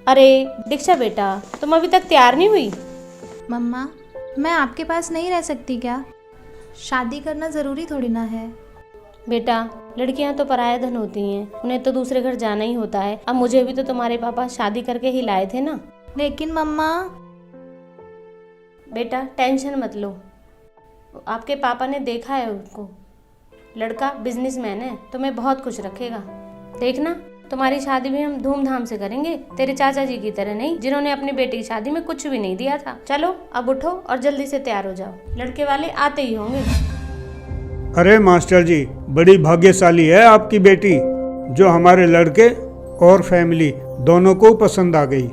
अरे दीक्षा बेटा, तुम अभी तक तैयार नहीं हुई? मम्मा, मैं आपके पास नहीं रह सकती क्या? शादी करना ज़रूरी थोड़ी ना है। बेटा, लड़कियां तो पराया धन होती हैं, उन्हें तो दूसरे घर जाना ही होता है। अब मुझे भी तो तुम्हारे पापा शादी करके ही लाए थे ना। लेकिन मम्मा। बेटा टेंशन मत लो, आपके पापा ने देखा है उसको, लड़का बिजनेसमैन है, तुम्हें बहुत खुश रखेगा। देखना, तुम्हारी शादी भी हम धूमधाम से करेंगे, तेरे चाचा जी की तरह नहीं, जिन्होंने अपनी बेटी की शादी में कुछ भी नहीं दिया था। चलो अब उठो और जल्दी से तैयार हो जाओ, लड़के वाले आते ही होंगे। अरे मास्टर जी, बड़ी भाग्यशाली है आपकी बेटी, जो हमारे लड़के और फैमिली दोनों को पसंद आ गई।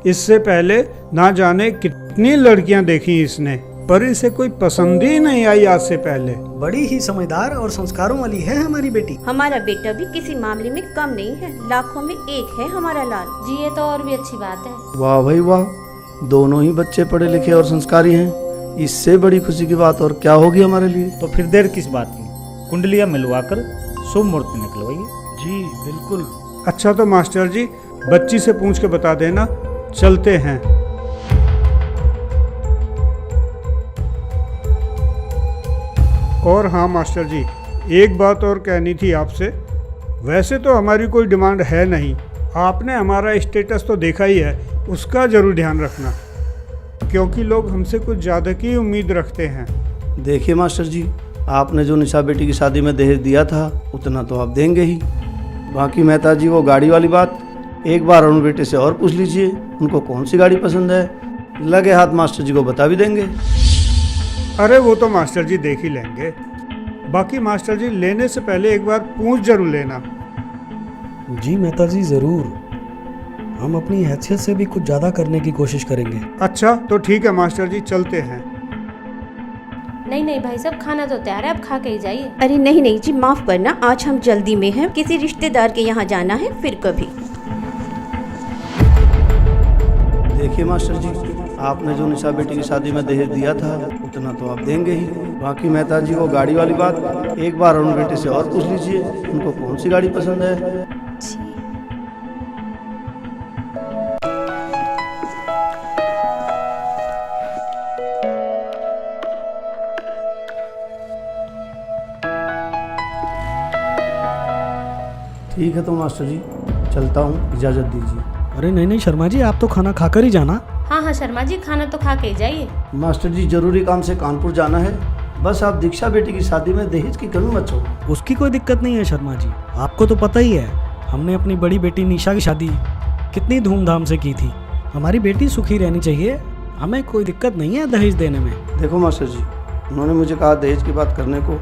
इससे पहले ना जाने कितनी लड़कियां देखी इसने, पर इसे कोई पसंद ही नहीं आई आज से पहले। बड़ी ही समझदार और संस्कारों वाली है हमारी बेटी। हमारा बेटा भी किसी मामले में कम नहीं है, लाखों में एक है हमारा लाल जी। ये तो और भी अच्छी बात है। वाह भाई वाह, दोनों ही बच्चे पढ़े लिखे और संस्कारी हैं। इससे बड़ी खुशी की बात और क्या होगी हमारे लिए। तो फिर देर किस बात की, कुंडलियां मिलवाकर शुभ मुहूर्त निकलवाइए। जी बिल्कुल। अच्छा तो मास्टर जी, बच्ची से पूछ के बता देना, चलते हैं। और हाँ मास्टर जी, एक बात और कहनी थी आपसे। वैसे तो हमारी कोई डिमांड है नहीं, आपने हमारा स्टेटस तो देखा ही है, उसका जरूर ध्यान रखना, क्योंकि लोग हमसे कुछ ज़्यादा की उम्मीद रखते हैं। देखिए मास्टर जी, आपने जो निशा बेटी की शादी में दहेज दिया था उतना तो आप देंगे ही। बाकी मेहता जी, वो गाड़ी वाली बात एक बार अरुण बेटे से और पूछ लीजिए, उनको कौन सी गाड़ी पसंद है। लगे हाथ मास्टर जी को बता भी देंगे। अरे वो तो मास्टर जी देख ही लेंगे। बाकी मास्टर जी, लेने से पहले एक बार पूछ जरूर लेना। जी मेहता जी ज़रूर, हम अपनी हैसियत से भी कुछ ज़्यादा करने की कोशिश करेंगे। अच्छा तो ठीक है मास्टर जी, चलते हैं। नहीं नहीं भाई साहब, खाना तो तैयार है, आप खा के ही जाइए। अरे नहीं नहीं जी, माफ करना, आज हम जल्दी में हैं, किसी रिश्तेदार के यहाँ जाना है, फिर कभी। देखिए मास्टर जी, आपने जो निशा बेटी की शादी में दहेज दिया था उतना तो आप देंगे ही। बाकी मेहता जी, वो गाड़ी वाली बात एक बार अरुण बेटे से और पूछ लीजिए, उनको कौन सी गाड़ी पसंद है। ठीक है तो मास्टर जी, चलता हूँ, इजाज़त दीजिए। अरे नहीं नहीं शर्मा जी, आप तो खाना खाकर ही जाना। हाँ हाँ शर्मा जी, खाना तो खा के ही जाइए। मास्टर जी, जरूरी काम से कानपुर जाना है, बस आप दीक्षा बेटी की शादी में दहेज की कमी मत छोड़ो। उसकी कोई दिक्कत नहीं है शर्मा जी, आपको तो पता ही है, हमने अपनी बड़ी बेटी निशा की शादी कितनी धूमधाम से की थी। हमारी बेटी सुखी रहनी चाहिए, हमें कोई दिक्कत नहीं है दहेज देने में। देखो मास्टर जी, उन्होंने मुझे कहा दहेज की बात करने को,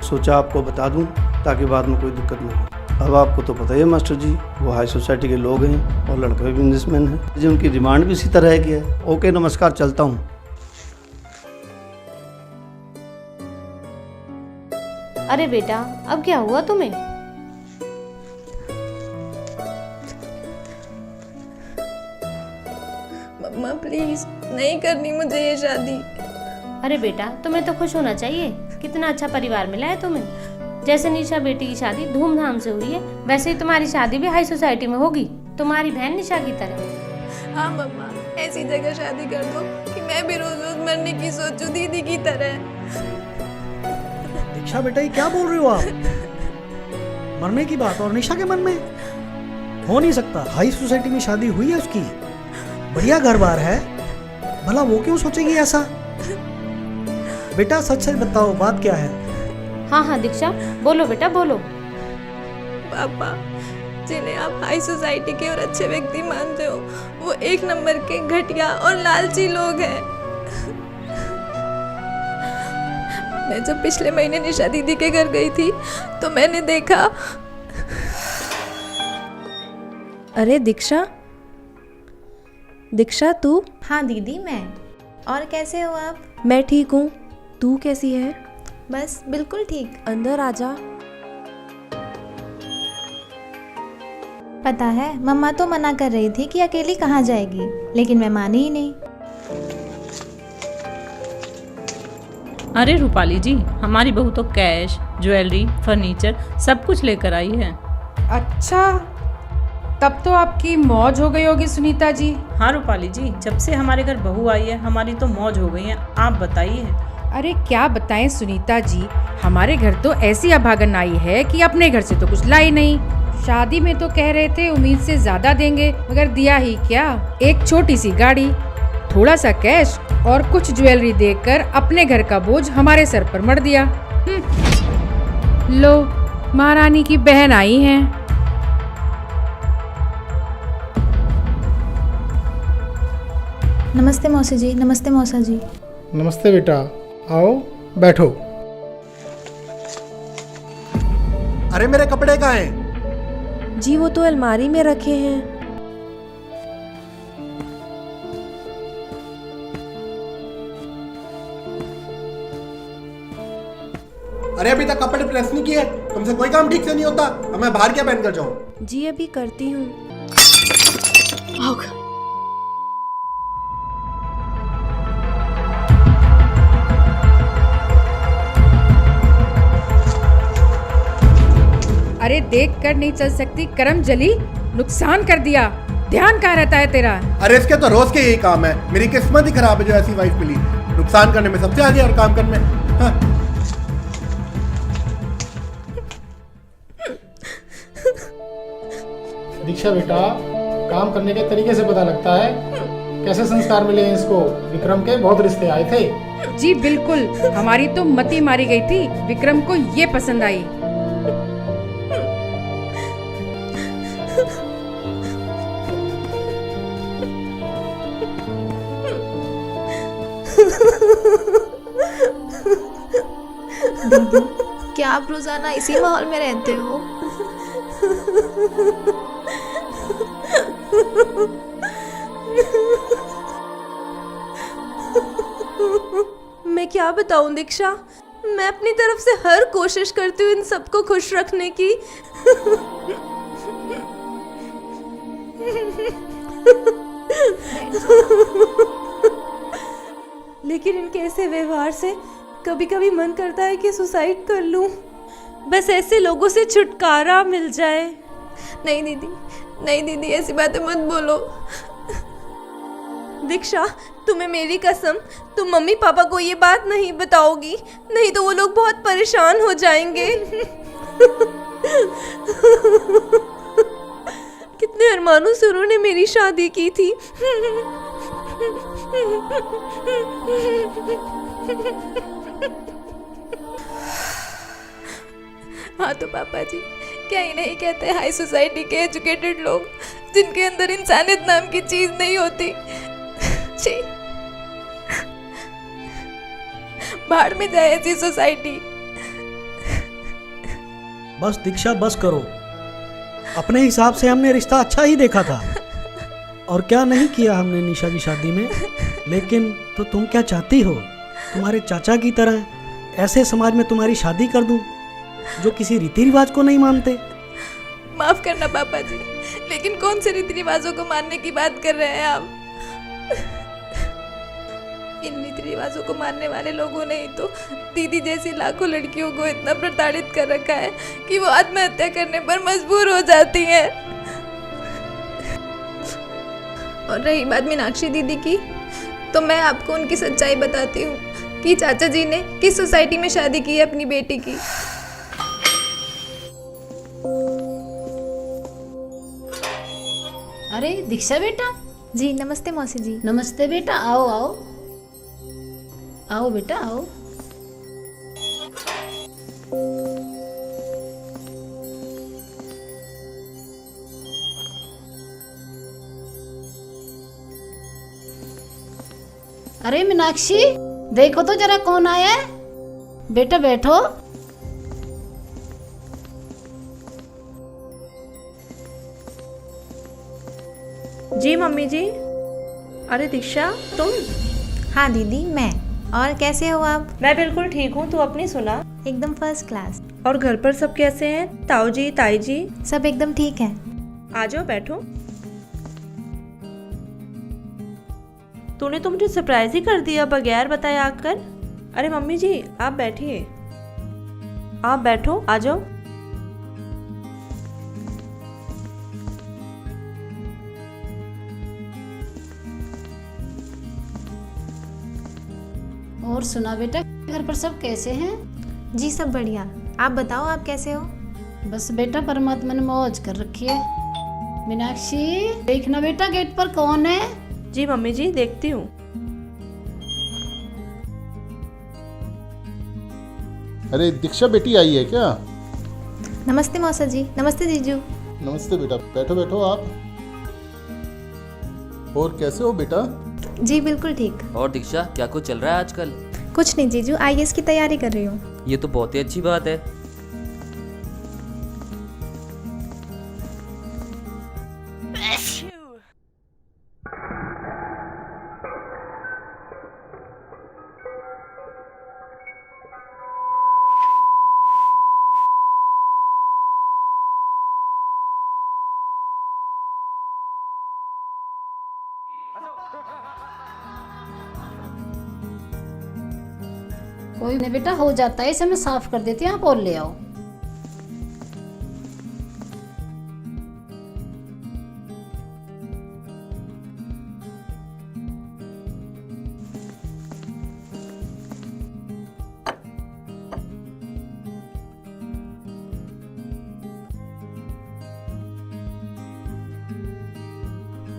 सोचा आपको बता दूं ताकि बाद में कोई दिक्कत ना हो। अब आपको तो पता ही है मास्टर जी, वो हाई सोसाइटी के लोग हैं और लड़का भी बिजनेसमैन है, जो उनकी डिमांड भी इसी तरह की है। ओके नमस्कार, चलता हूँ। अरे बेटा, अब क्या हुआ तुम्हें? मम्मा प्लीज, नहीं करनी मुझे ये शादी। अरे बेटा, तुम्हें तो खुश होना चाहिए, कितना अच्छा परिवार मिला है तुम्हें। जैसे निशा बेटी की शादी धूमधाम से हुई है, वैसे ही तुम्हारी शादी भी हाई सोसाइटी में होगी, तुम्हारी बहन निशा की तरह। हाँ मम्मा, ऐसी जगह शादी कर दो कि मैं भी रोज रोज मरने की सोचूं दीदी की तरह। दीक्षा बेटा, ये क्या बोल रहे हो आप? मरने की बात और निशा के मन में हो नहीं सकता। हाई सोसाइटी में शादी हुई है उसकी, बढ़िया घर बार है, भला वो क्यों सोचेगी ऐसा? बेटा सच सच बताओ, बात क्या है? हाँ हाँ दीक्षा, बोलो बेटा बोलो। पापा, जिन्हें आप हाई सोसाइटी के और अच्छे व्यक्ति मानते हो, वो एक नंबर के घटिया और लालची लोग हैं। मैं जब पिछले महीने निशा दीदी के घर गई थी तो मैंने देखा। अरे दीक्षा, दीक्षा तू? हाँ दीदी, मैं। और कैसे हो आप? मैं ठीक हूँ, तू कैसी है? बस बिल्कुल ठीक। अंदर आजा। पता है, मम्मा तो मना कर रही थी कि अकेली कहाँ जाएगी, लेकिन मैं मानी ही नहीं। अरे रूपाली जी, हमारी बहू तो कैश, ज्वेलरी, फर्नीचर सब कुछ लेकर आई है। अच्छा, तब तो आपकी मौज हो गई होगी सुनीता जी। हाँ रूपाली जी, जब से हमारे घर बहू आई है हमारी तो मौज हो गई है। आप बताइए। अरे क्या बताएं सुनीता जी, हमारे घर तो ऐसी अभागन आई है कि अपने घर से तो कुछ लाई नहीं। शादी में तो कह रहे थे उम्मीद से ज्यादा देंगे, मगर दिया ही क्या, एक छोटी सी गाड़ी, थोड़ा सा कैश और कुछ ज्वेलरी देकर अपने घर का बोझ हमारे सर पर मढ़ दिया। लो, महारानी की बहन आई हैं। नमस्ते मौसी जी। नमस्ते मौसा जी। नमस्ते बेटा, आओ बैठो। अरे मेरे कपड़े कहाँ हैं? जी वो तो अलमारी में रखे हैं। अरे अभी तक कपड़े प्रेस नहीं किए, तुमसे कोई काम ठीक से नहीं होता। अब मैं बाहर क्या पहन कर जाऊं? जी अभी करती हूँ। अरे देख कर नहीं चल सकती, करम जली, नुकसान कर दिया। ध्यान कहाँ रहता है तेरा? अरे इसके तो रोज के यही काम है। मेरी किस्मत ही खराब है जो ऐसी वाइफ मिली। नुकसान करने में सबसे आगे और काम करने में। हाँ। दीक्षा बेटा, काम करने के तरीके से पता लगता है कैसे संस्कार मिले हैं इसको। विक्रम के बहुत रिश्ते आए थे। जी बिल्कुल, हमारी तो मती मारी गई थी, विक्रम को ये पसंद आई। दीदी, क्या आप रोजाना इसी माहौल में रहते हो? मैं क्या बताऊं दीक्षा, मैं अपनी तरफ से हर कोशिश करती हूँ इन सबको खुश रखने की। लेकिन इनके ऐसे व्यवहार से कभी कभी मन करता है कि सुसाइड कर लूं, बस ऐसे लोगों से छुटकारा मिल जाए। नहीं दीदी, नहीं दीदी, ऐसी बातें मत बोलो। दीक्षा, तुम्हें मेरी कसम, तुम मम्मी पापा को ये बात नहीं बताओगी, नहीं तो वो लोग बहुत परेशान हो जाएंगे। कितने अरमानों से उन्होंने मेरी शादी की थी। हाँ तो पापा जी, क्या ही नहीं कहते हाई सोसाइटी के एजुकेटेड लोग, जिनके अंदर इंसानियत नाम की चीज नहीं होती। छी, बाहर में जाए ऐसी सोसाइटी। बस दीक्षा, बस करो। अपने हिसाब से हमने रिश्ता अच्छा ही देखा था, और क्या नहीं किया हमने निशा की शादी में। लेकिन तो तुम क्या चाहती हो? तुम्हारे चाचा की तरह ऐसे समाज में तुम्हारी शादी कर दूं जो किसी रीति रिवाज को नहीं मानते? माफ करना पापा जी, लेकिन कौन से रीति रिवाजों को मानने की बात कर रहे हैं आप? इन रीति रिवाजों को मानने वाले लोगों ने ही तो दीदी जैसी लाखों लड़कियों को इतना प्रताड़ित कर रखा है कि वो आत्महत्या करने पर मजबूर हो जाती हैं। और रही बात मीनाक्षी दीदी की, तो मैं आपको उनकी सच्चाई बताती हूँ कि चाचा जी ने किस सोसाइटी में शादी की है अपनी बेटी की। अरे दीक्षा बेटा। जी नमस्ते मौसी जी। नमस्ते बेटा, आओ आओ आओ बेटा आओ। अरे मीनाक्षी, देखो तो जरा कौन आया है। बेटा बैठो। जी मम्मी जी। अरे दीक्षा, तुम? हाँ दीदी, मैं। और कैसे हो आप? मैं बिल्कुल ठीक हूँ, तू अपनी सुना? एकदम फर्स्ट क्लास। और घर पर सब कैसे हैं? ताऊ जी, ताई जी? सब एकदम ठीक है। आ जाओ बैठो। तूने तो मुझे सरप्राइज ही कर दिया बगैर बताए आकर। अरे मम्मी जी, आप बैठिए। आप बैठो, आ जाओ। और सुना बेटा, घर पर सब कैसे हैं? जी सब बढ़िया। आप बताओ, आप कैसे हो? बस बेटा परमात्मा ने मौज कर रखी है। मीनाक्षी देखना बेटा गेट पर कौन है। जी मम्मी जी, देखती हूँ। अरे दीक्षा बेटी आई है क्या? नमस्ते मौसा जी। नमस्ते जीजू। नमस्ते बेटा, बैठो बैठो आप। और कैसे हो बेटा? जी बिल्कुल ठीक। और दीक्षा, क्या कुछ चल रहा है आजकल? कुछ नहीं जीजू, IAS की तैयारी कर रही हूँ। ये तो बहुत ही अच्छी बात है। कोई नहीं बेटा, हो जाता है, इसे मैं साफ कर देती हूँ, आप और ले आओ।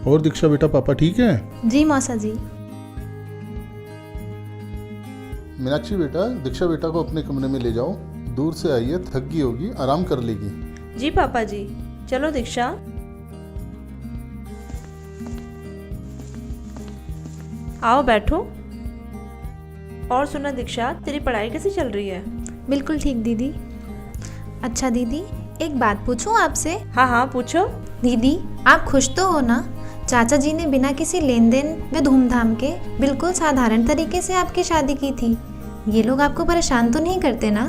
और दीक्षा बेटा, पापा ठीक है? जी मौसा जी। मीनाक्षी बेटा, दीक्षा बेटा को अपने कमरे में ले जाओ। दूर से आई है, थक गई होगी, आराम कर लेगी। जी पापा जी। चलो दीक्षा। आओ बैठो। और सुना दीक्षा, तेरी पढ़ाई कैसी चल रही है? बिल्कुल ठीक दीदी। अच्छा दीदी, एक बात पूछूं आपसे? हाँ हाँ पूछो। दीदी आप खुश तो हो ना? चाचा जी ने बिना किसी लेन देन व धूमधाम के बिल्कुल साधारण तरीके से आपकी शादी की थी। ये लोग आपको परेशान तो नहीं करते ना?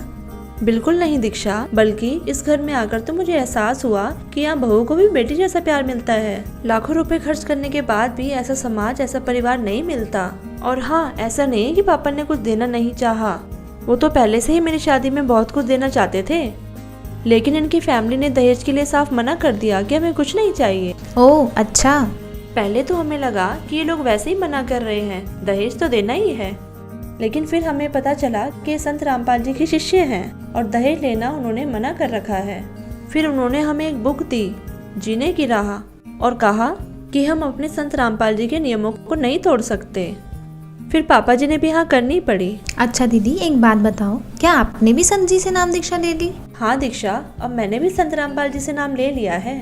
बिल्कुल नहीं दीक्षा, बल्कि इस घर में आकर तो मुझे एहसास हुआ कि यहाँ बहू को भी बेटी जैसा प्यार मिलता है। लाखों रुपए खर्च करने के बाद भी ऐसा समाज, ऐसा परिवार नहीं मिलता। और हाँ, ऐसा नहीं है कि पापा ने कुछ देना नहीं चाहा। वो तो पहले से ही मेरी शादी में बहुत कुछ देना चाहते थे, लेकिन इनकी फैमिली ने दहेज के लिए साफ मना कर दिया कि हमें कुछ नहीं चाहिए। ओह अच्छा। पहले तो हमें लगा कि ये लोग वैसे ही मना कर रहे हैं, दहेज तो देना ही है। लेकिन फिर हमें पता चला कि संत रामपाल जी के शिष्य हैं और दहेज लेना उन्होंने मना कर रखा है। फिर उन्होंने हमें एक बुक दी, जीने की राह, और कहा कि हम अपने संत रामपाल जी के नियमों को नहीं तोड़ सकते। फिर पापा जी ने भी हाँ करनी पड़ी। अच्छा दीदी, एक बात बताओ, क्या आपने भी संत जी से नाम दीक्षा ले ली? हाँ दीक्षा, अब मैंने भी संत रामपाल जी से नाम ले लिया है।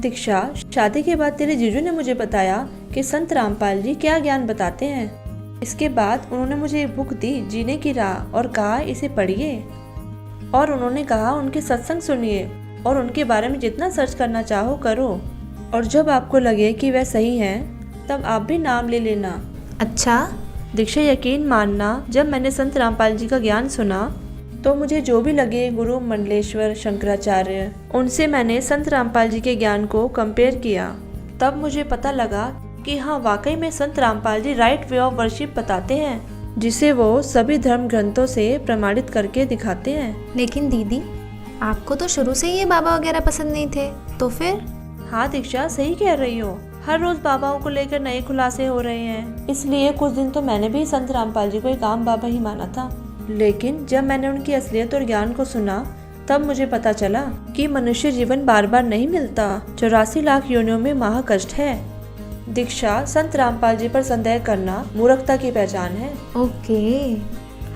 दीक्षा, शादी के बाद तेरे जीजू ने मुझे बताया कि संत रामपाल जी क्या ज्ञान बताते हैं। इसके बाद उन्होंने मुझे एक बुक दी, जीने की राह, और कहा इसे पढ़िए। और उन्होंने कहा उनके सत्संग सुनिए और उनके बारे में जितना सर्च करना चाहो करो, और जब आपको लगे कि वह सही हैं तब आप भी नाम ले लेना। अच्छा दीक्षा, यकीन मानना, जब मैंने संत रामपाल जी का ज्ञान सुना तो मुझे जो भी लगे गुरु मंडलेश्वर, शंकराचार्य, उनसे मैंने संत रामपाल जी के ज्ञान को कंपेयर किया। तब मुझे पता लगा कि हाँ, वाकई में संत Rampal ji right way of worship बताते हैं, जिसे वो सभी धर्म ग्रंथों से प्रमाणित करके दिखाते हैं। लेकिन दीदी, आपको तो शुरू से ये बाबा वगैरह पसंद नहीं थे, तो फिर? हाँ दीक्षा, सही कह रही हो। हर रोज बाबाओं को लेकर नए खुलासे हो रहे हैं, इसलिए कुछ दिन तो मैंने भी संत रामपाल जी को एक आम बाबा ही माना था। लेकिन जब मैंने उनकी असलियत और ज्ञान को सुना तब मुझे पता चला कि मनुष्य जीवन बार बार नहीं मिलता, 84 लाख योनियों में महाकष्ट है। दीक्षा, संत रामपाल जी पर संदेह करना मूर्खता की पहचान है। ओके।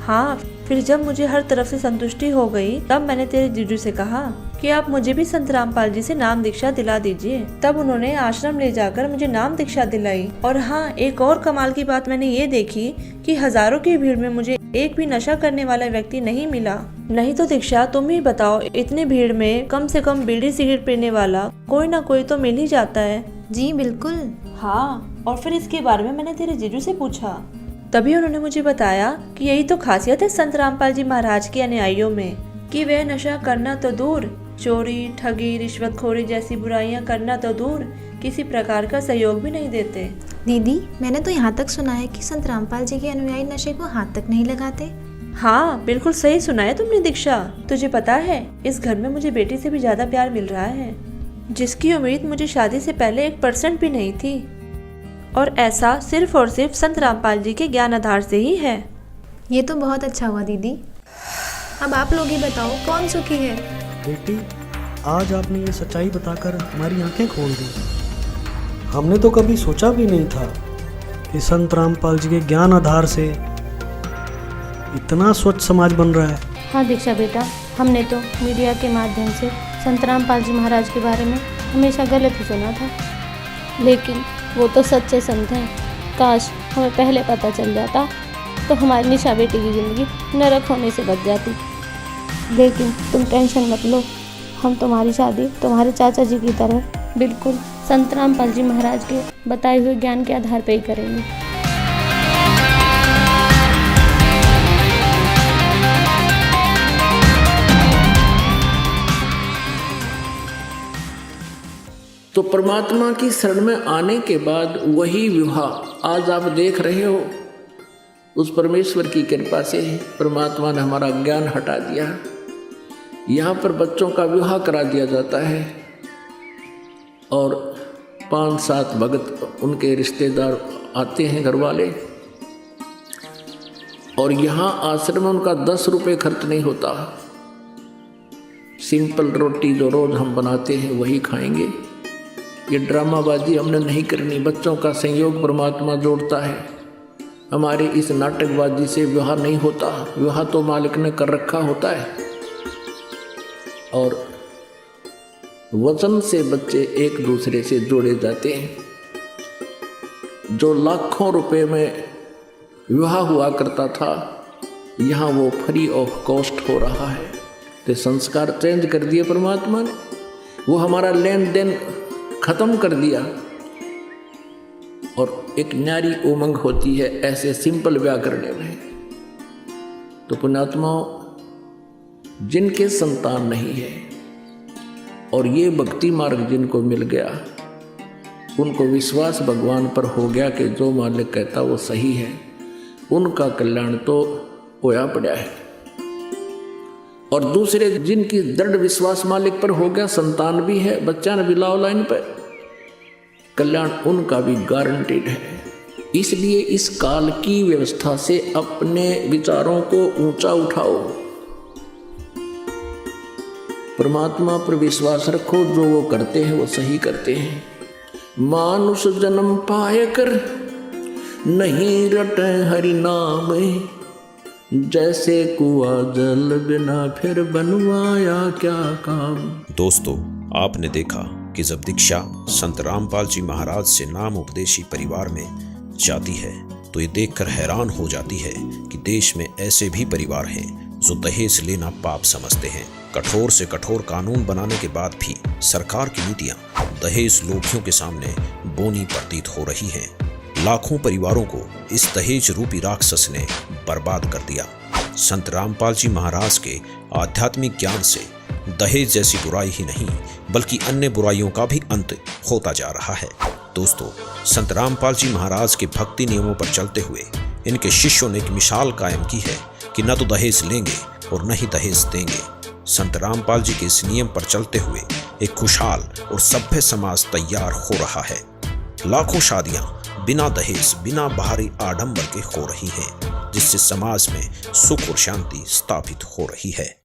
हाँ, फिर जब मुझे हर तरफ से संतुष्टि हो गई तब मैंने तेरे जीजू से कहा कि आप मुझे भी संत रामपाल जी से नाम दीक्षा दिला दीजिए। तब उन्होंने आश्रम ले जाकर मुझे नाम दीक्षा दिलाई। और हाँ, एक और कमाल की बात मैंने ये देखी कि हजारों की भीड़ में मुझे एक भी नशा करने वाला व्यक्ति नहीं मिला। नहीं तो दीक्षा, तुम ही बताओ, इतनी भीड़ में कम से कम बीड़ी सिगरेट पीने वाला कोई ना कोई तो मिल ही जाता है। जी बिल्कुल। हाँ, और फिर इसके बारे में मैंने तेरे जीजू से पूछा, तभी उन्होंने मुझे बताया कि यही तो खासियत है संत रामपाल जी महाराज के अनुयायियों में कि वे नशा करना तो दूर, चोरी, ठगी, रिश्वतखोरी जैसी बुराइयां करना तो दूर, किसी प्रकार का सहयोग भी नहीं देते। दीदी, मैंने तो यहाँ तक सुना है कि संत रामपाल जी के अनुयायी नशे को हाथ तक नहीं लगाते। हाँ, बिल्कुल सही सुना है तुमने दीक्षा। तुझे पता है, इस घर में मुझे बेटी से भी ज्यादा प्यार मिल रहा है, जिसकी उम्मीद मुझे शादी से पहले 1% भी नहीं थी। और ऐसा सिर्फ और सिर्फ संत रामपाल जी के ज्ञान आधार से ही है। ये तो बहुत अच्छा हुआ दीदी। अब आप लोग ही बताओ कौन सुखी है। बेटी, आज आपने ये सच्चाई बताकर हमारी आंखें खोल दी। हमने तो कभी सोचा भी नहीं था कि संत रामपाल जी के ज्ञान आधार से इतना स्वच्छ समाज बन रहा है। हाँ दीक्षा बेटा, हमने तो मीडिया के माध्यम से संत रामपाल जी महाराज के बारे में हमेशा गलत ही सुना था, लेकिन वो तो सच्चे संत हैं। काश हमें पहले पता चल जाता तो हमारी निशा बेटी की ज़िंदगी नरक होने से बच जाती। लेकिन तुम टेंशन मत लो, हम तुम्हारी शादी तुम्हारे चाचा जी की तरह बिल्कुल संत रामपाल जी महाराज के बताए हुए ज्ञान के आधार पर ही करेंगे। तो परमात्मा की शरण में आने के बाद वही विवाह आज आप देख रहे हो, उस परमेश्वर की कृपा से परमात्मा ने हमारा ज्ञान हटा दिया। यहाँ पर बच्चों का विवाह करा दिया जाता है और 5-7 भगत उनके रिश्तेदार आते हैं, घर वाले, और यहाँ आश्रम में उनका 10 रुपये खर्च नहीं होता। सिंपल रोटी जो रोज़ हम बनाते हैं वही खाएंगे। ये ड्रामाबाजी हमने नहीं करनी। बच्चों का संयोग परमात्मा जोड़ता है। हमारे इस नाटकबाजी से विवाह नहीं होता। विवाह तो मालिक ने कर रखा होता है और वचन से बच्चे एक दूसरे से जोड़े जाते हैं। जो लाखों रुपए में विवाह हुआ करता था, यहाँ वो फ्री ऑफ कॉस्ट हो रहा है। तो संस्कार चेंज कर दिए परमात्मा ने, वो हमारा लेन देन खत्म कर दिया और एक न्यारी उमंग होती है ऐसे सिंपल ब्याह करने में। तो पुण्यात्माओं, जिनके संतान नहीं है और ये भक्ति मार्ग जिनको मिल गया, उनको विश्वास भगवान पर हो गया कि जो मालिक कहता वो सही है, उनका कल्याण तो होया पड़ा है। और दूसरे जिनकी दृढ़ विश्वास मालिक पर हो गया, संतान भी है, बच्चा ने भी लाओ लाइन पर, कल्याण उनका भी गारंटेड है। इसलिए इस काल की व्यवस्था से अपने विचारों को ऊंचा उठाओ, परमात्मा पर विश्वास रखो। जो वो करते हैं वो सही करते हैं। मानुष जन्म पाए कर नहीं रटे हरि नाम, जैसे कुआं जल बिना फिर बनवाया क्या काम। दोस्तों, आपने देखा कि जब दीक्षा संत रामपाल जी महाराज से नाम उपदेशी परिवार में जाती है तो ये देखकर हैरान हो जाती है कि देश में ऐसे भी परिवार हैं जो दहेज लेना पाप समझते हैं। कठोर से कठोर कानून बनाने के बाद भी सरकार की नीतियां दहेज लोभियों के सामने बोनी प्रतीत हो रही हैं। लाखों परिवारों को इस दहेज रूपी राक्षस ने बर्बाद कर दिया। संत रामपाल जी महाराज के आध्यात्मिक ज्ञान से दहेज जैसी बुराई ही नहीं बल्कि अन्य बुराइयों का भी अंत होता जा रहा है। दोस्तों, संत रामपाल जी महाराज के भक्ति नियमों पर चलते हुए इनके शिष्यों ने एक मिसाल कायम की है कि न तो दहेज लेंगे और न ही दहेज देंगे। संत रामपाल जी के इस नियम पर चलते हुए एक खुशहाल और सभ्य समाज तैयार हो रहा है। लाखों शादियां बिना दहेज, बिना बाहरी आडंबर के हो रही हैं, जिससे समाज में सुख और शांति स्थापित हो रही है।